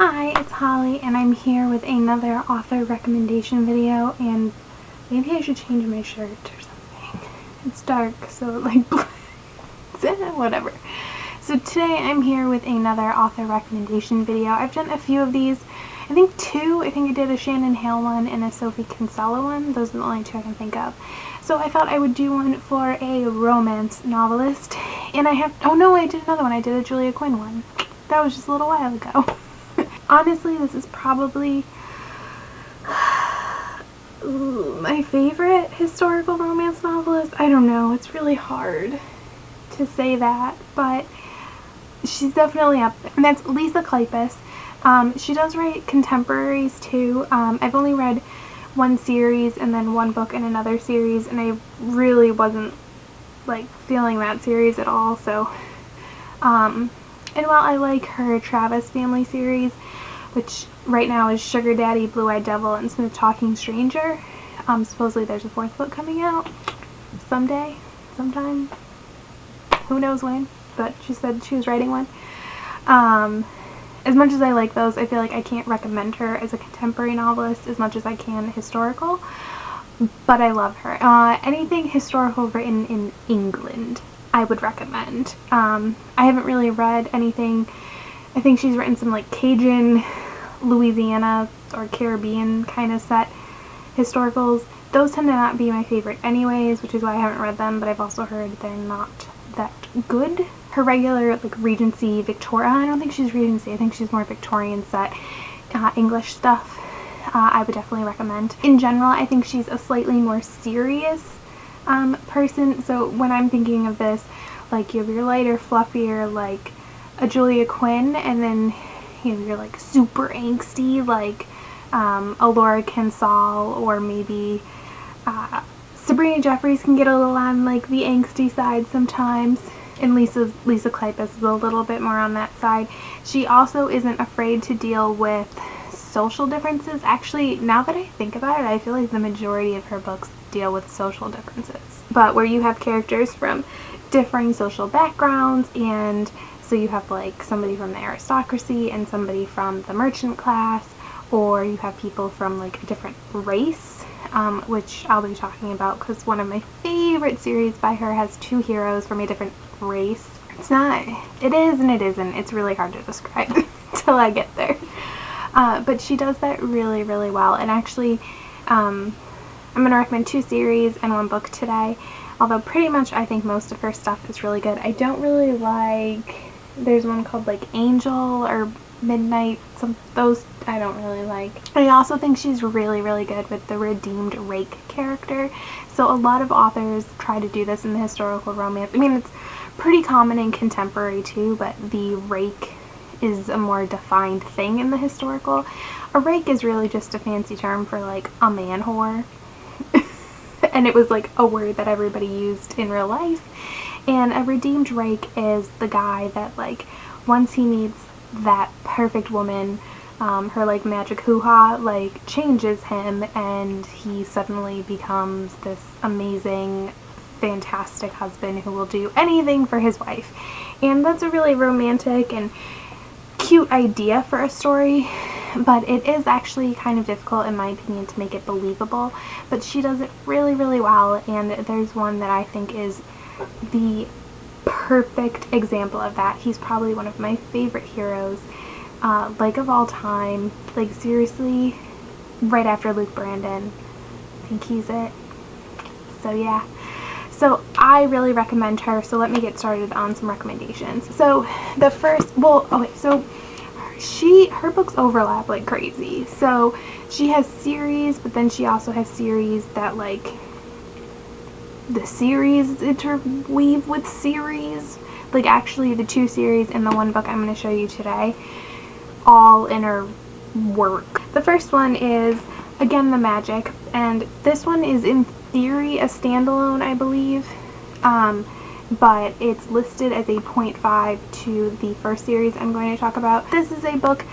Hi, it's Holly, and I'm here with another author recommendation video, and maybe I should change my shirt or something. It's dark, so it like whatever. So today I'm here with another author recommendation video. I've done a few of these. I think two. I think I did a Shannon Hale one and a Sophie Kinsella one. Those are the only two I can think of. So I thought I would do one for a romance novelist. And I did another one. I did a Julia Quinn one. That was just a little while ago. Honestly, this is probably my favorite historical romance novelist. I don't know. It's really hard to say that, but she's definitely up there. And that's Lisa Kleypas. She does write contemporaries too. I've only read one series and then one book in another series, and I really wasn't like feeling that series at all. So, and while I like her Travis family series, which right now is Sugar Daddy, Blue-Eyed Devil, and Smooth Talking Stranger, supposedly there's a fourth book coming out someday, sometime, who knows when, but she said she was writing one. As much as I like those, I feel like I can't recommend her as a contemporary novelist as much as I can historical, but I love her. Anything historical written in England, I would recommend. I haven't really read anything. I think she's written some like Cajun, Louisiana, or Caribbean kind of set historicals. Those tend to not be my favorite anyways, which is why I haven't read them, but I've also heard they're not that good. Her regular like Regency, Victoria, I don't think she's Regency, I think she's more Victorian set English stuff, I would definitely recommend. In general, I think she's a slightly more serious person, so when I'm thinking of this, like you have your lighter, fluffier, like a Julia Quinn, and then you know, you're like super angsty, like a Laura Kinsella, or maybe Sabrina Jeffries can get a little on like the angsty side sometimes, and Lisa Kleypas is a little bit more on that side. She also isn't afraid to deal with social differences. Actually, now that I think about it, I feel like the majority of her books deal with social differences, but where you have characters from differing social backgrounds, and so you have like somebody from the aristocracy and somebody from the merchant class, or you have people from like a different race, which I'll be talking about because one of my favorite series by her has two heroes from a different race. It is and it isn't. It's really hard to describe till I get there. But she does that really, really well. And actually, I'm going to recommend two series and one book today. Although pretty much I think most of her stuff is really good. I don't really like, there's one called like Angel or Midnight, those I don't really like. I also think she's really, really good with the redeemed rake character. So a lot of authors try to do this in the historical romance. I mean, it's pretty common in contemporary too, but the rake is a more defined thing in the historical. A rake is really just a fancy term for like a man whore. And it was like a word that everybody used in real life. And a redeemed rake is the guy that like once he meets that perfect woman, her like magic hoo-ha like changes him, and he suddenly becomes this amazing, fantastic husband who will do anything for his wife. And that's a really romantic and cute idea for a story, but it is actually kind of difficult in my opinion to make it believable. But she does it really, really well, and there's one that I think is the perfect example of that. He's probably one of my favorite heroes, like of all time, like seriously, right after Luke Brandon. I think he's it. So yeah. So I really recommend her. So let me get started on some recommendations. So the first, so her books overlap like crazy. So she has series, but then she also has series that like the series interweave with series. Like actually the two series in the one book I'm going to show you today all interwork. The first one is Again the Magic, and this one is in theory a standalone, I believe, but it's listed as a 0.5 to the first series I'm going to talk about. This is a book,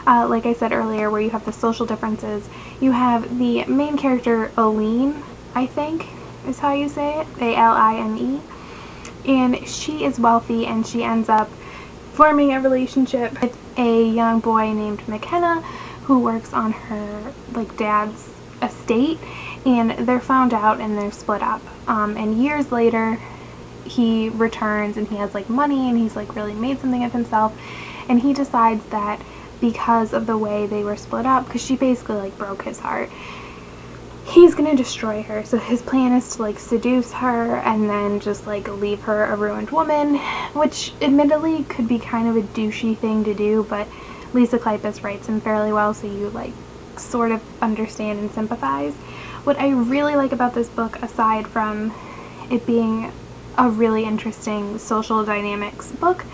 like I said earlier, where you have the social differences. You have the main character, Aline, I think is how you say it, A-L-I-N-E, and she is wealthy, and she ends up forming a relationship with a young boy named McKenna who works on her like dad's estate, and they're found out and they're split up. And years later he returns and he has like money and he's like really made something of himself, and he decides that because of the way they were split up, because she basically like broke his heart, he's gonna destroy her. So his plan is to like seduce her and then just like leave her a ruined woman, which admittedly could be kind of a douchey thing to do, but Lisa Kleypas writes him fairly well, so you like sort of understand and sympathize. What I really like about this book, aside from it being a really interesting social dynamics book,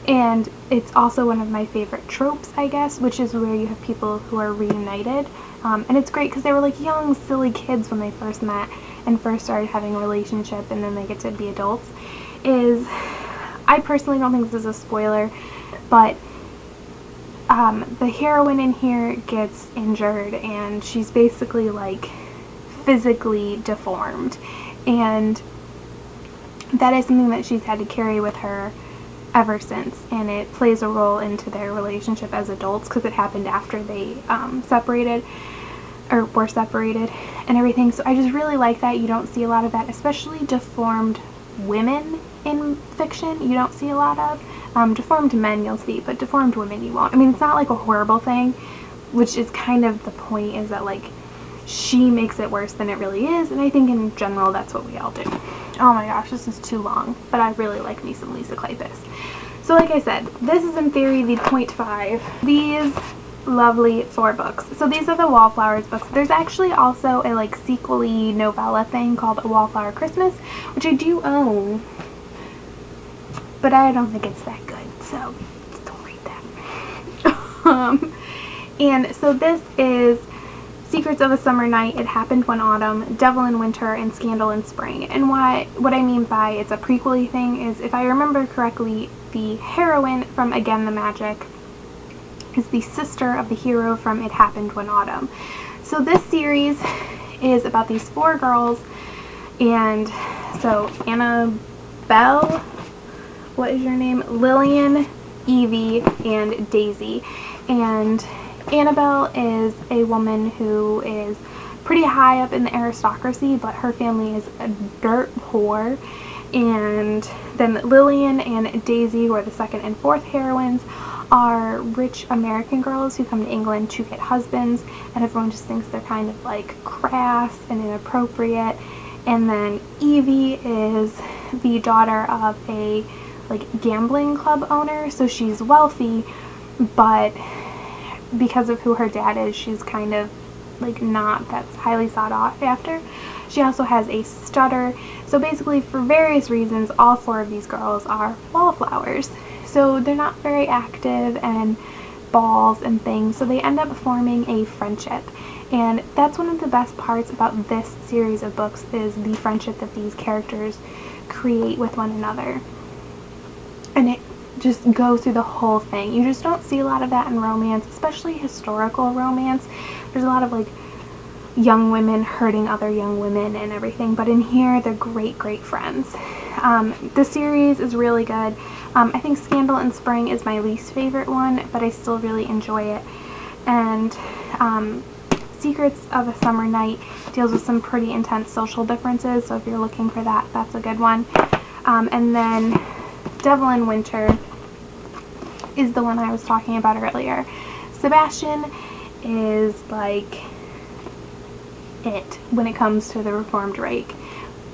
and it's also one of my favorite tropes, I guess, which is where you have people who are reunited. And it's great because they were like young, silly kids when they first met and first started having a relationship, and then they get to be adults. I personally don't think this is a spoiler, but the heroine in here gets injured and she's basically like physically deformed, and that is something that she's had to carry with her ever since, and it plays a role into their relationship as adults because it happened after they separated or were separated and everything. So I just really like that. You don't see a lot of that, especially deformed women in fiction. You don't see a lot of deformed men you'll see, but deformed women you won't. I mean, it's not like a horrible thing, which is kind of the point, is that like she makes it worse than it really is, and I think in general that's what we all do. Oh my gosh, this is too long, but I really like me some Lisa Kleypas. So like I said, this is in theory the 0.5. These lovely 4 books. So these are the Wallflowers books. There's actually also a like sequel-y novella thing called A Wallflower Christmas, which I do own, but I don't think it's that good, so don't read that. And so this is Secrets of a Summer Night, It Happened One Autumn, Devil in Winter, and Scandal in Spring. And what I mean by it's a prequel-y thing is, if I remember correctly, the heroine from Again the Magic is the sister of the hero from It Happened One Autumn. So this series is about these 4 girls, and so Annabelle, what is your name? Lillian, Evie, and Daisy. And Annabelle is a woman who is pretty high up in the aristocracy, but her family is a dirt poor. And then Lillian and Daisy, who are the 2nd and 4th heroines, are rich American girls who come to England to get husbands, and everyone just thinks they're kind of like crass and inappropriate. And then Evie is the daughter of a like gambling club owner, so she's wealthy, but because of who her dad is, she's kind of like not that's highly sought after. She also has a stutter. So basically, for various reasons, all 4 of these girls are wallflowers. So they're not very active and balls and things, so they end up forming a friendship. And that's one of the best parts about this series of books, is the friendship that these characters create with one another. And it just goes through the whole thing. You just don't see a lot of that in romance, especially historical romance. There's a lot of like young women hurting other young women and everything, but in here they're great friends. The series is really good. I think Scandal in Spring is my least favorite one, but I still really enjoy it. And Secrets of a Summer Night deals with some pretty intense social differences, so if you're looking for that, that's a good one. And then Devil in Winter is the one I was talking about earlier. Sebastian is like it when it comes to the reformed rake.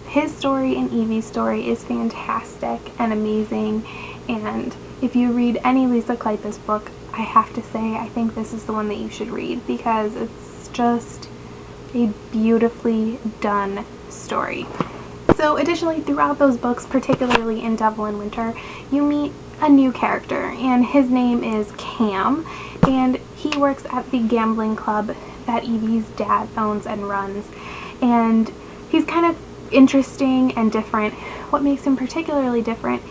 His story and Evie's story is fantastic and amazing, and if you read any Lisa Kleypas book, I have to say I think this is the one that you should read, because it's just a beautifully done story. So additionally, throughout those books, particularly in Devil in Winter, you meet a new character, and his name is Cam, and he works at the gambling club that Evie's dad owns and runs, and he's kind of interesting and different. What makes him particularly different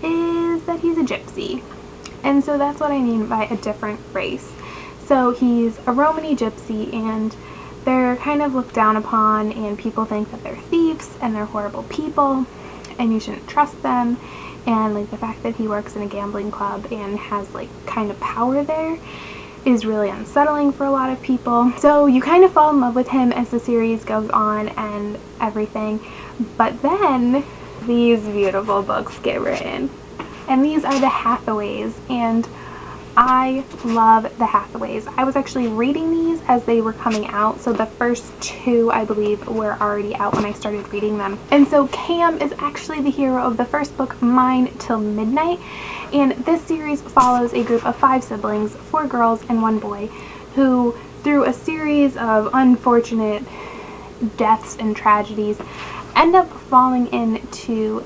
is that he's a gypsy, and so that's what I mean by a different race. So he's a Romany gypsy, and they're kind of looked down upon, and people think that they're thieves and they're horrible people and you shouldn't trust them. and like the fact that he works in a gambling club and has like kind of power there is really unsettling for a lot of people. So you kind of fall in love with him as the series goes on and everything, but then these beautiful books get written, and these are the Hathaways, and I love the Hathaways. I was actually reading these as they were coming out, so the first two, I believe, were already out when I started reading them. And so Cam is actually the hero of the first book, Mine Till Midnight, and this series follows a group of 5 siblings, 4 girls and 1 boy, who, through a series of unfortunate deaths and tragedies, end up falling into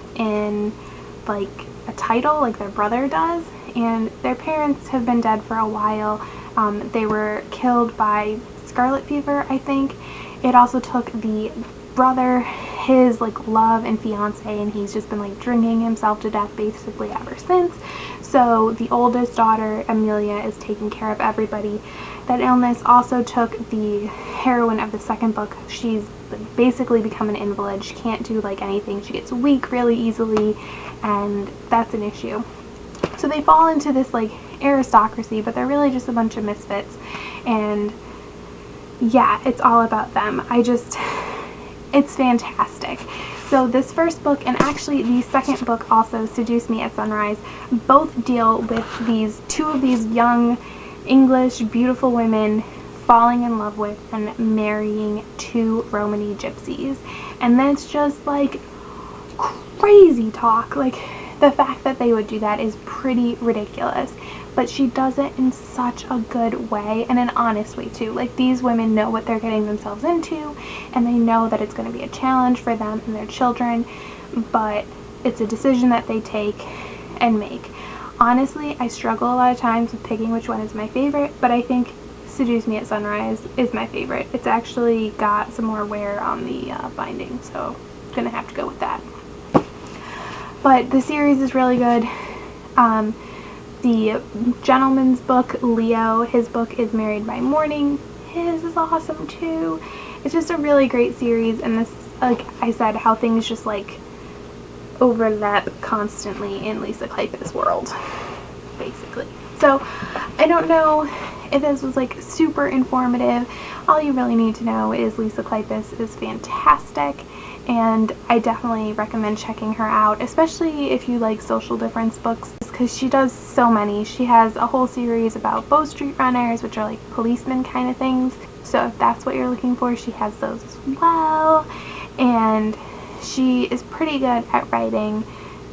like a title like their brother does. And their parents have been dead for a while. They were killed by scarlet fever, I think. It also took the brother his like love and fiance, and he's just been like drinking himself to death basically ever since. So the oldest daughter, Amelia, is taking care of everybody. That illness also took the heroine of the second book. She's basically become an invalid. She can't do like anything. She gets weak really easily, and that's an issue. So they fall into this like aristocracy, but they're really just a bunch of misfits, and yeah, it's all about them. It's fantastic. So this first book, and actually the second book also, Seduce Me at Sunrise, both deal with two of these young English beautiful women falling in love with and marrying 2 Romany gypsies, and that's just like crazy talk. Like, the fact that they would do that is pretty ridiculous, but she does it in such a good way and an honest way too. Like, these women know what they're getting themselves into, and they know that it's going to be a challenge for them and their children, but it's a decision that they take and make. Honestly, I struggle a lot of times with picking which one is my favorite, but I think Seduce Me at Sunrise is my favorite. It's actually got some more wear on the binding, so I'm gonna have to go with that. But the series is really good. The gentleman's book, Leo, his book is Married by Morning. His is awesome too. It's just a really great series, and this, like I said, how things just like overlap constantly in Lisa Kleypas' world, basically. So I don't know if this was like super informative. All you really need to know is Lisa Kleypas is fantastic, and I definitely recommend checking her out, especially if you like social difference books, because she does so many. She has a whole series about Bow Street Runners, which are like policemen kind of things, so if that's what you're looking for, she has those as well. And she is pretty good at writing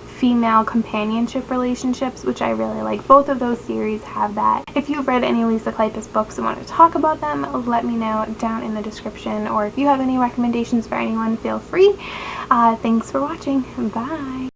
female companionship relationships, which I really like. Both of those series have that. If you've read any Lisa Kleypas books and want to talk about them, let me know down in the description, or if you have any recommendations for anyone, feel free. Thanks for watching. Bye!